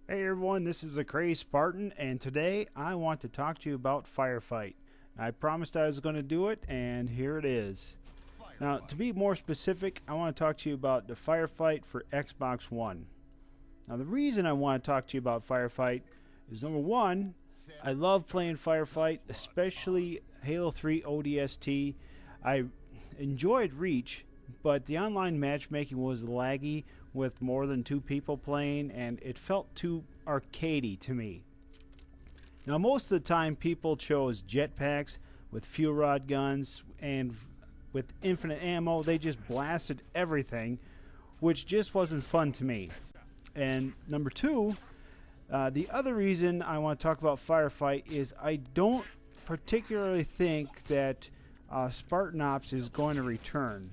Hey everyone, this is the Crazy Spartan, and today I want to talk to you about Firefight. I promised I was going to do it, and here it is. Now, to be more specific, I want to talk to you about the Firefight for Xbox One. Now, the reason I want to talk to you about Firefight is number one, I love playing Firefight, especially Halo 3 ODST. I enjoyed Reach, but the online matchmaking was laggy with more than two people playing, and it felt too arcadey to me. Now, most of the time, people chose jetpacks with fuel rod guns, and with infinite ammo, they just blasted everything, which just wasn't fun to me. And number two, the other reason I want to talk about Firefight is I don't particularly think that Spartan Ops is going to return.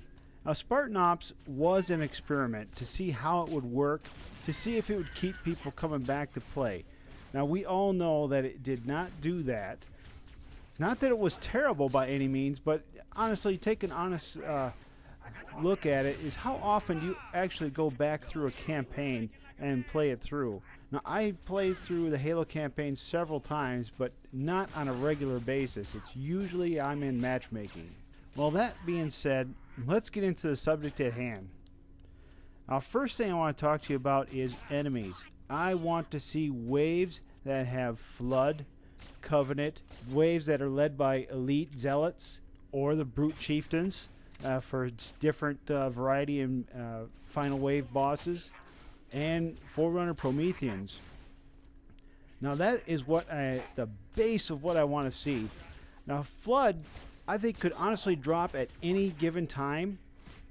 Now, Spartan Ops was an experiment to see how it would work, to see if it would keep people coming back to play. Now, we all know that it did not do that. Not that it was terrible by any means, but honestly, take an honest look at it, is how often do you actually go back through a campaign and play it through. Now, I played through the Halo campaign several times, but not on a regular basis. It's usually I'm in matchmaking. Well, that being said, let's get into the subject at hand. Now, first thing I want to talk to you about is enemies. I want to see waves that have Flood, Covenant, waves that are led by elite zealots or the brute chieftains for different variety and final wave bosses, and Forerunner Prometheans. Now, that is what the base of what I want to see. Now, Flood, I think, could honestly drop at any given time,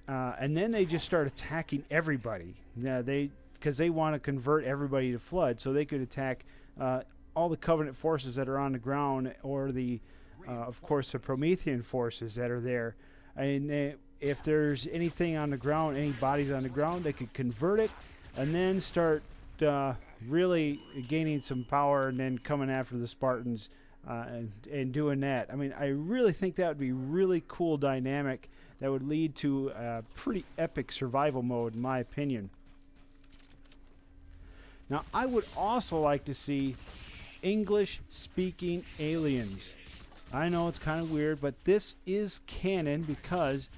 and then they just start attacking everybody. Because they want to convert everybody to Flood, so they could attack all the Covenant forces that are on the ground, or of course, the Promethean forces that are there. And if there's anything on the ground, any bodies on the ground, they could convert it, and then start really gaining some power, and then coming after the Spartans. And doing that. I mean, I really think that would be really cool dynamic that would lead to a pretty epic survival mode, in my opinion. Now, I would also like to see English-speaking aliens. I know it's kind of weird, but this is canon because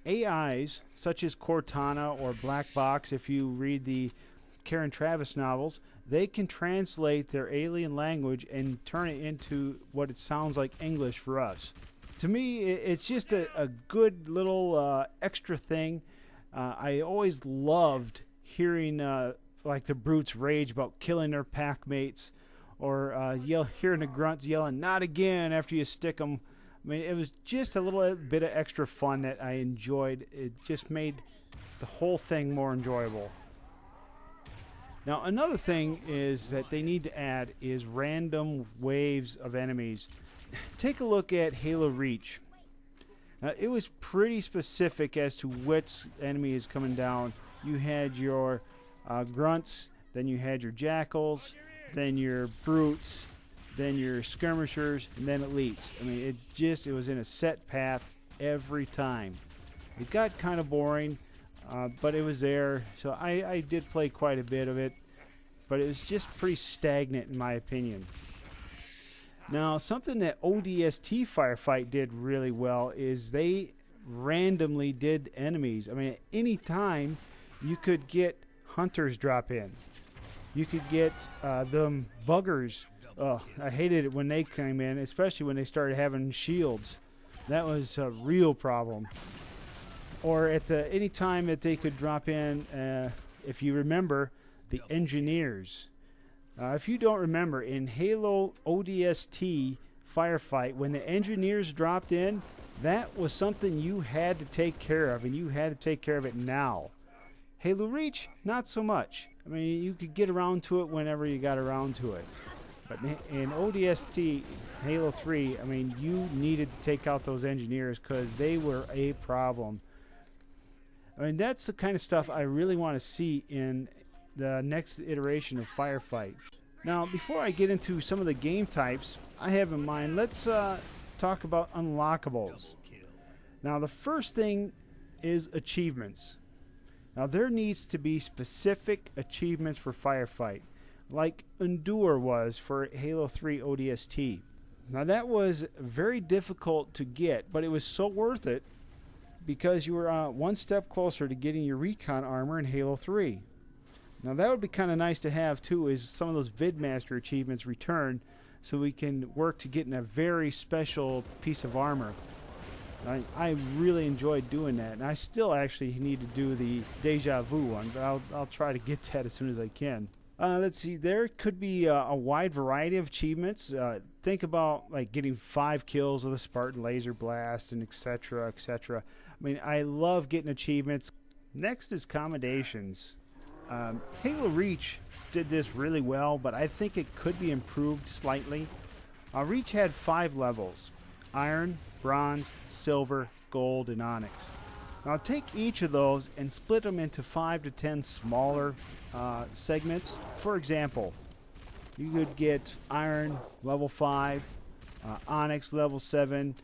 AIs, such as Cortana or Black Box, if you read the Karen Travis novels, they can translate their alien language and turn it into what it sounds like English for us. To me, it's just a good little extra thing. I always loved hearing like the brutes rage about killing their pack mates, or hearing the grunts yelling, "Not again," after you stick them. I mean, it was just a little bit of extra fun that I enjoyed. It just made the whole thing more enjoyable. Now, another thing is that they need to add is random waves of enemies. Take a look at Halo Reach. Now, it was pretty specific as to which enemy is coming down. You had your grunts, then you had your jackals, then your brutes, then your skirmishers, and then elites. I mean, it was in a set path every time. It got kind of boring. But it was there, so I did play quite a bit of it, but it was just pretty stagnant in my opinion. Now, something that ODST Firefight did really well is they randomly did enemies. I mean, at any time you could get hunters drop in. You could get them buggers. Oh, I hated it when they came in, especially when they started having shields. That was a real problem. Or at any time that they could drop in, if you remember, the engineers. If you don't remember, in Halo ODST Firefight, when the engineers dropped in, that was something you had to take care of, and you had to take care of it now. Halo Reach, not so much. I mean, you could get around to it whenever you got around to it. But in ODST Halo 3, I mean, you needed to take out those engineers because they were a problem. I mean, that's the kind of stuff I really want to see in the next iteration of Firefight. Now, before I get into some of the game types I have in mind, let's talk about unlockables. Now, the first thing is achievements. Now, there needs to be specific achievements for Firefight. like Endure was for Halo 3 ODST. Now that was very difficult to get, but it was so worth it because you were one step closer to getting your recon armor in Halo 3. Now that would be kind of nice to have too, is some of those Vidmaster achievements return so we can work to getting a very special piece of armor. I really enjoyed doing that, and I still actually need to do the Deja Vu one, but I'll try to get that as soon as I can. Let's see, there could be a wide variety of achievements. Think about like getting 5 kills with a Spartan laser blast and etc, etc. I mean, I love getting achievements. Next is commendations. Halo Reach did this really well, but I think it could be improved slightly. Reach had 5 levels: Iron, Bronze, Silver, Gold, and Onyx. Now take each of those and split them into 5 to 10 smaller segments. For example, you could get Iron level 5, Onyx level 7,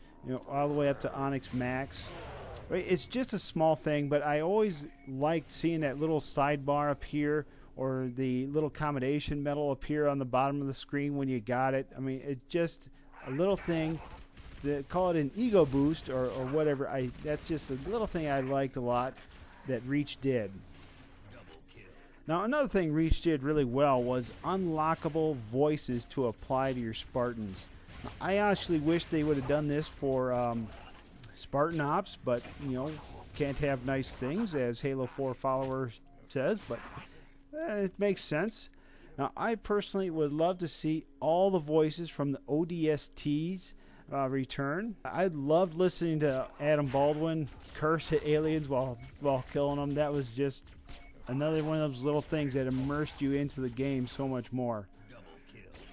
all the way up to Onyx Max. Right? It's just a small thing, but I always liked seeing that little sidebar up here or the little commendation medal appear on the bottom of the screen when you got it. I mean, it's just a little thing. They call it an ego boost or whatever. That's just a little thing I liked a lot that Reach did. Now another thing Reach did really well was unlockable voices to apply to your Spartans. I actually wish they would have done this for Spartan Ops, but can't have nice things, as Halo 4 follower says, but it makes sense. Now I personally would love to see all the voices from the ODSTs return. I loved listening to Adam Baldwin curse at aliens while killing them. That was just another one of those little things that immersed you into the game so much more.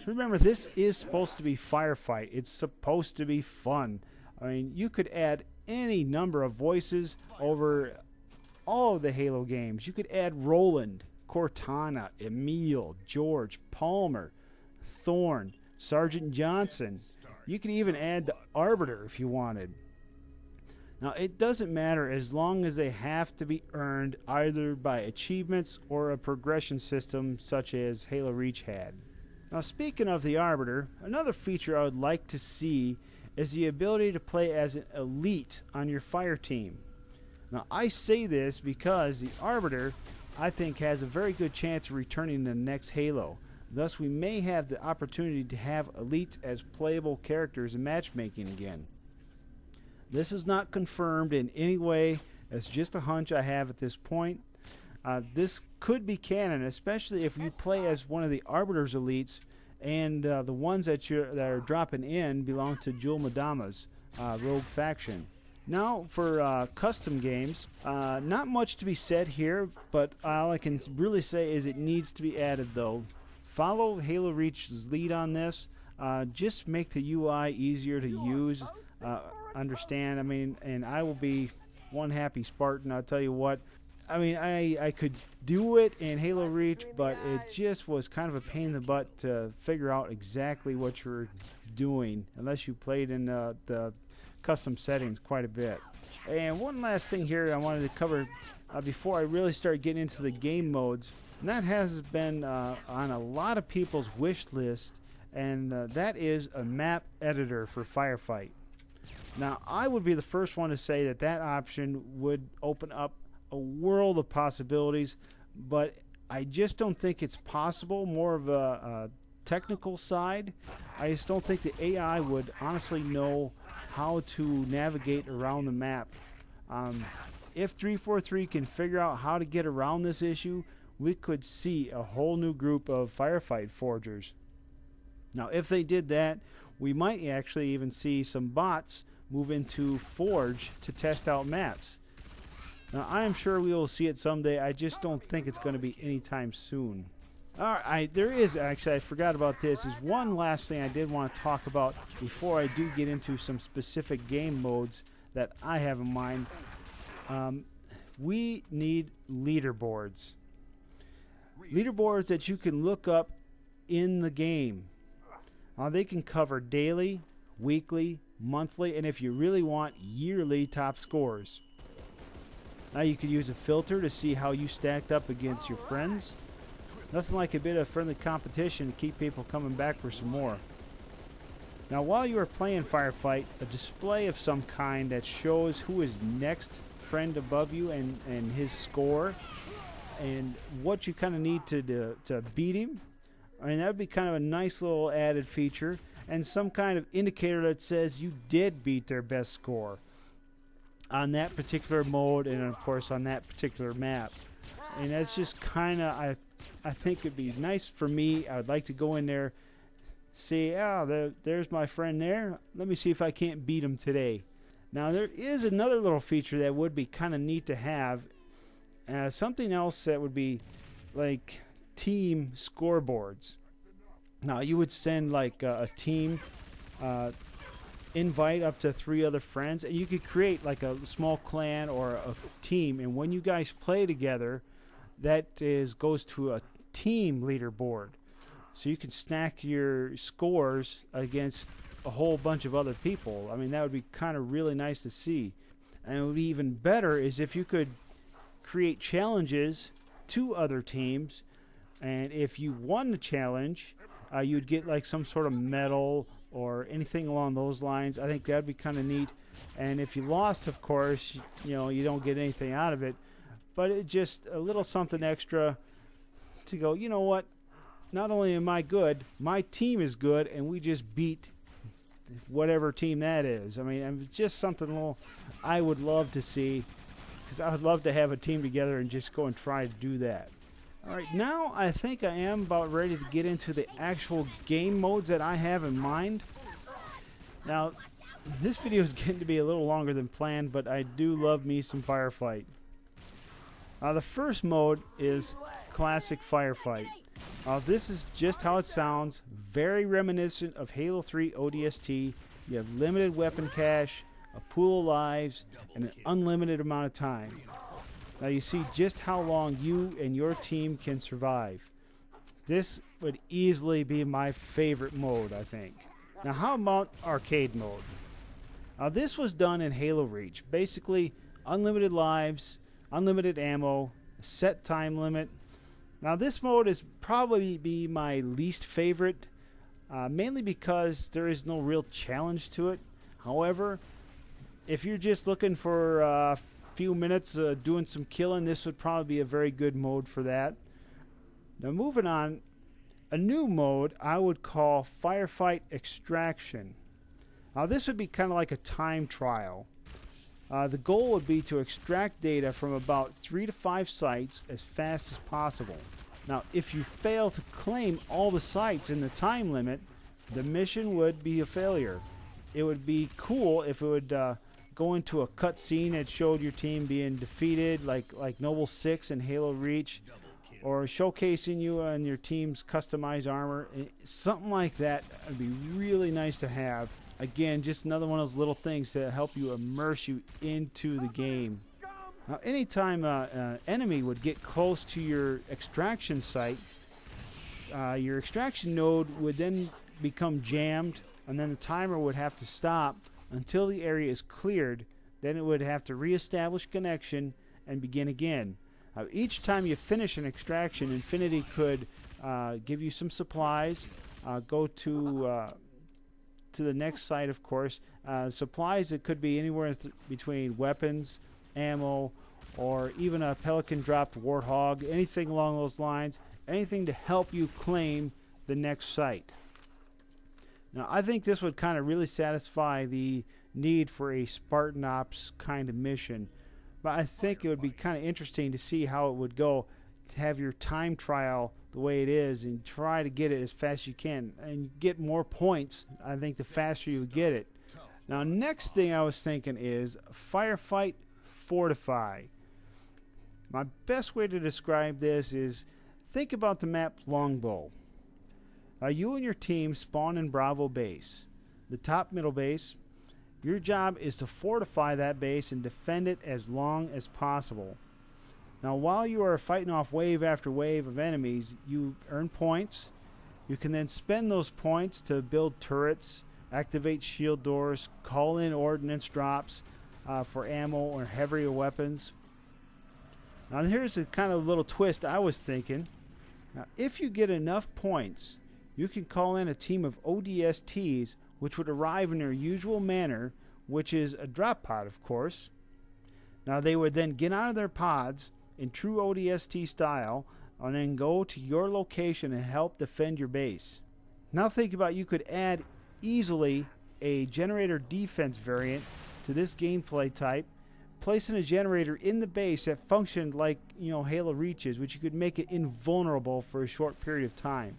Remember, this is supposed to be Firefight. It's supposed to be fun. I mean, you could add any number of voices over all of the Halo games. You could add Roland, Cortana, Emile, George, Palmer, Thorn, Sergeant Johnson. You could even add the Arbiter if you wanted. Now, it doesn't matter as long as they have to be earned either by achievements or a progression system such as Halo Reach had. Now, speaking of the Arbiter, another feature I would like to see is the ability to play as an elite on your fire team. Now, I say this because the Arbiter, I think, has a very good chance of returning in the next Halo. Thus, we may have the opportunity to have elites as playable characters in matchmaking again. This is not confirmed in any way. It's just a hunch I have at this point. This could be canon, especially if you play as one of the Arbiter's elites, and the ones that are dropping in belong to Jul Madama's rogue faction. Now for custom games, not much to be said here, but all I can really say is it needs to be added though. Follow Halo Reach's lead on this. Just make the UI easier to use, understand. I mean, and I will be one happy Spartan. I'll tell you what. I mean, I could do it in Halo Reach, but it just was kind of a pain in the butt to figure out exactly what you're doing unless you played in the custom settings quite a bit. And one last thing here I wanted to cover before I really start getting into the game modes, and that has been on a lot of people's wish list, and that is a map editor for Firefight. Now, I would be the first one to say that option would open up a world of possibilities, but I just don't think it's possible. More of a technical side. I just don't think the AI would honestly know how to navigate around the map. If 343 can figure out how to get around this issue, we could see a whole new group of Firefight forgers. Now, if they did that, we might actually even see some bots move into Forge to test out maps. Now, I am sure we will see it someday. I just don't think it's going to be anytime soon. Alright, there is actually, I forgot about this, is one last thing I did want to talk about before I do get into some specific game modes that I have in mind. We need leaderboards. Leaderboards that you can look up in the game. They can cover daily, weekly, monthly, and if you really want, yearly top scores. Now you could use a filter to see how you stacked up against your friends. Nothing like a bit of friendly competition to keep people coming back for some more. Now, while you are playing Firefight, a display of some kind that shows who is next friend above you and his score and what you kind of need to beat him. I mean, that would be kind of a nice little added feature, and some kind of indicator that says you did beat their best score on that particular mode and, of course, on that particular map. And that's just kind of, I think it'd be nice for me. I would like to go in there, see, there's my friend there. Let me see if I can't beat him today. Now, there is another little feature that would be kind of neat to have. Something else that would be like team scoreboards. Now, you would send like a team invite up to 3 other friends, and you could create like a small clan or a team. And when you guys play together, that goes to a team leaderboard. So you can stack your scores against a whole bunch of other people. I mean, that would be kind of really nice to see. And it would be even better is if you could create challenges to other teams, and if you won the challenge, you'd get like some sort of medal or anything along those lines. I think that'd be kind of neat. And if you lost, of course, you don't get anything out of it, but it's just a little something extra to go, you know what, not only am I good, my team is good, and we just beat whatever team that is. I mean, it's just something little I would love to see, because I would love to have a team together and just go and try to do that. All right, now I think I am about ready to get into the actual game modes that I have in mind. Now, this video is getting to be a little longer than planned, but I do love me some Firefight. The first mode is Classic Firefight. This is just how it sounds, very reminiscent of Halo 3 ODST. You have limited weapon cache, a pool of lives, and an unlimited amount of time. Now you see just how long you and your team can survive. This would easily be my favorite mode, I think. Now how about arcade mode? This was done in Halo Reach. Basically, unlimited lives, unlimited ammo, set time limit. Now this mode is probably be my least favorite, mainly because there is no real challenge to it. However, if you're just looking for a few minutes doing some killing, this would probably be a very good mode for that. Now moving on, a new mode I would call Firefight Extraction. Now this would be kind of like a time trial. The goal would be to extract data from about 3 to 5 sites as fast as possible. Now, if you fail to claim all the sites in the time limit, the mission would be a failure. It would be cool if it would go into a cutscene that showed your team being defeated, like Noble 6 in Halo Reach, or showcasing you and your team's customized armor. Something like that would be really nice to have. Again, just another one of those little things to help you immerse you into the game. Now, anytime an enemy would get close to your extraction site, your extraction node would then become jammed, and then the timer would have to stop until the area is cleared. Then it would have to reestablish connection and begin again. Each time you finish an extraction, Infinity could give you some supplies, go to the next site, of course. Supplies, it could be anywhere between weapons, ammo, or even a Pelican dropped Warthog, anything along those lines, anything to help you claim the next site. Now, I think this would kind of really satisfy the need for a Spartan Ops kind of mission, but I think it would be kind of interesting to see how it would go to have your time trial the way it is and try to get it as fast as you can and get more points. I think the faster you get it. Now, next thing I was thinking is Firefight Fortify. My best way to describe this is think about the map Longbow. You and your team spawn in Bravo base, the top middle base. Your job is to fortify that base and defend it as long as possible. Now, while you are fighting off wave after wave of enemies, you earn points. You can then spend those points to build turrets, activate shield doors, call in ordnance drops for ammo or heavier weapons. Now, here's a kind of little twist I was thinking. Now, if you get enough points, you can call in a team of ODSTs which would arrive in their usual manner, which is a drop pod, of course. Now, they would then get out of their pods in true ODST style and then go to your location and help defend your base. Now think about, you could add easily a generator defense variant to this gameplay type, placing a generator in the base that functioned like, Halo Reach's, which you could make it invulnerable for a short period of time.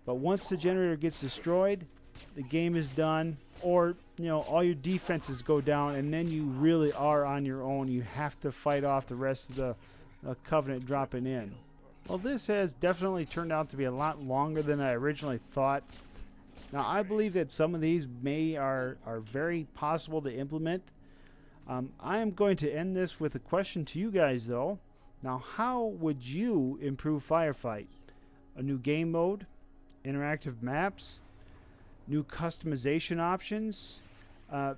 But once the generator gets destroyed, the game is done, or all your defenses go down, and then you really are on your own. You have to fight off the rest of the Covenant dropping in. Well, this has definitely turned out to be a lot longer than I originally thought. Now, I believe that some of these are very possible to implement. I am going to end this with a question to you guys, though. Now, how would you improve Firefight? A new game mode? Interactive maps? New customization options?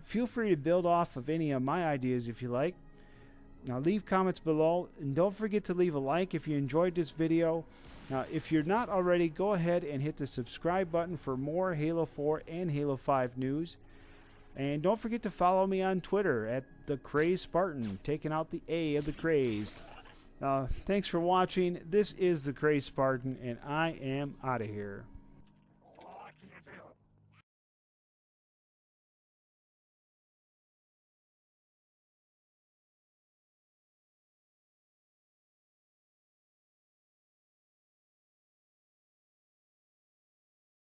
Feel free to build off of any of my ideas if you like. Now, leave comments below, and don't forget to leave a like if you enjoyed this video. Now, if you're not already, go ahead and hit the subscribe button for more Halo 4 and Halo 5 news. And don't forget to follow me on Twitter at the Crazed Spartan, taking out the A of the Crazed. Thanks for watching. This is the Crazed Spartan, and I am out of here.